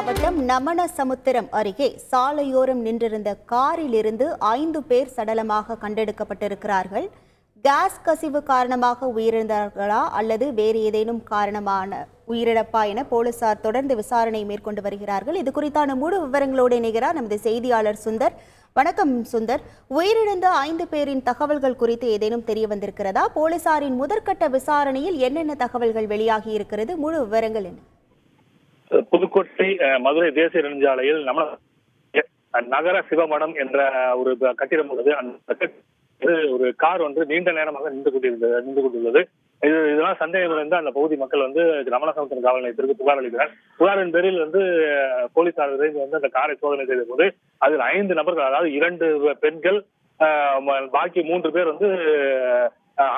மாவட்டம் நமனசமுத்திரம் அருகே சாலையோரம் நின்றிருந்த காரிலிருந்து 5 பேர் சடலமாக கண்டெடுக்கப்பட்டிருக்கிறார்கள். கேஸ் கசிவு காரணமாக உயிரிழந்தார்களா அல்லது வேறு ஏதேனும் காரணமான உயிரிழப்பா என போலீசார் தொடர்ந்து விசாரணை மேற்கொண்டு வருகிறார்கள். இது குறித்தான முழு விவரங்களோடு இணைகிறார் நமது செய்தியாளர் சுந்தர். வணக்கம் சுந்தர். உயிரிழந்த 5 பேரின் தகவல்கள் குறித்து ஏதேனும் தெரிய வந்திருக்கிறதா? போலீசாரின் முதற்கட்ட விசாரணையில் என்னென்ன தகவல்கள் வெளியாகி இருக்கிறது? முழு விவரங்கள் என்ன? புதுக்கோட்டை மதுரை தேசிய நெடுஞ்சாலையில் நகர சிவமடம் என்ற ஒரு கட்டிடம் உள்ளது. அந்த ஒரு கார் ஒன்று நீண்ட நேரமாக நின்று கொண்டுள்ளது. இதெல்லாம் சந்தேகம் இருந்து அந்த பகுதி மக்கள் நமனசமுத்திரம் காவல் நிலையத்திற்கு புகார் அளித்தனர். புகாரின் பேரில் போலீசார் விரைந்து அந்த காரை சோதனை செய்த போது அதில் 5 நபர்கள், அதாவது 2 பெண்கள், பாக்கி 3 பேர்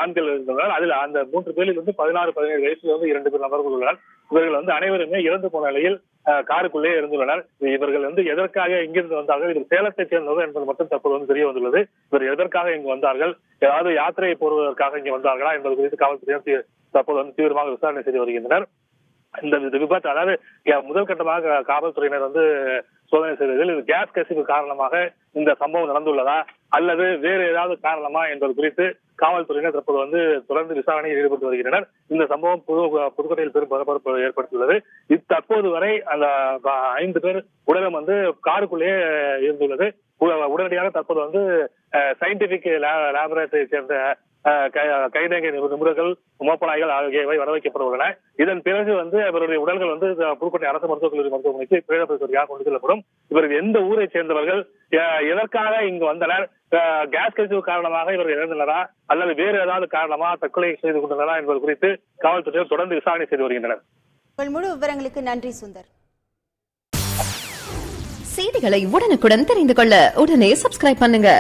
ஆண்கள் இருந்தனர். அதில் அந்த 3 பேரில் 16, 17 வயசுல 2 பேர் நபர்கள் உள்ளனர். இவர்கள் அனைவருமே இறந்து போன நிலையில் காருக்குள்ளே இருந்துள்ளனர். இவர்கள் எதற்காக இங்கிருந்து வந்தார்கள், இவர் சேலத்தைச் சேர்ந்தவர் என்பது மட்டும் தற்போது தெரிய வந்துள்ளது. இவர் எதற்காக இங்கு வந்தார்கள், ஏதாவது யாத்திரையை போடுவதற்காக இங்கு வந்தார்களா என்பது குறித்து காவல்துறையினர் தற்போது தீவிரமாக விசாரணை செய்து வருகின்றனர். இந்த விபத்து, அதாவது முதல் கட்டமாக காவல்துறையினர் சோதனை செய்ததில் இது கேஸ் கசிவு காரணமாக இந்த சம்பவம் நடந்துள்ளதா அல்லது வேறு ஏதாவது காரணமா என்பது குறித்து காவல்துறையினர் தற்போது தொடர்ந்து விசாரணையில் ஈடுபட்டு வருகின்றனர். இந்த சம்பவம் புதுக்கோட்டையில் பெரும் பரபரப்பு ஏற்படுத்தியுள்ளது. தற்போது வரை அந்த 5 பேர் உடலம் காருக்குள்ளேயே இருந்துள்ளது. உடனடியாக தற்போது சயின்டிபிக் லேபரேட்டரியை சேர்ந்த கைரேகை நிபுணர்கள், மோப்பநாய்கள் ஆகியவை வரவைக்கப்படுகின்றன. இதன் பிறகு இவருடைய உடல்கள் புதுக்கோட்டை அரசு மருத்துவக் கல்லூரி மருத்துவமனைக்கு பிரேத பரிசோதனையாக கொண்டு செல்லப்படும். இவர்கள் எந்த ஊரை சேர்ந்தவர்கள், எதற்காக இங்கு வந்தனர், கேஸ் கசிவு காரணமாக இவர்கள் இறந்தனரா அல்லது வேறு ஏதாவது காரணமா தற்கொலை செய்து கொண்டனரா என்பது குறித்து காவல்துறையினர் தொடர்ந்து விசாரணை செய்து வருகின்றனர். முழு விவரங்களுக்கு நன்றி சுந்தர். செய்திகளை உடனுக்குடன் தெரிந்து கொள்ள உடனே சப்ஸ்கிரைப் பண்ணுங்க.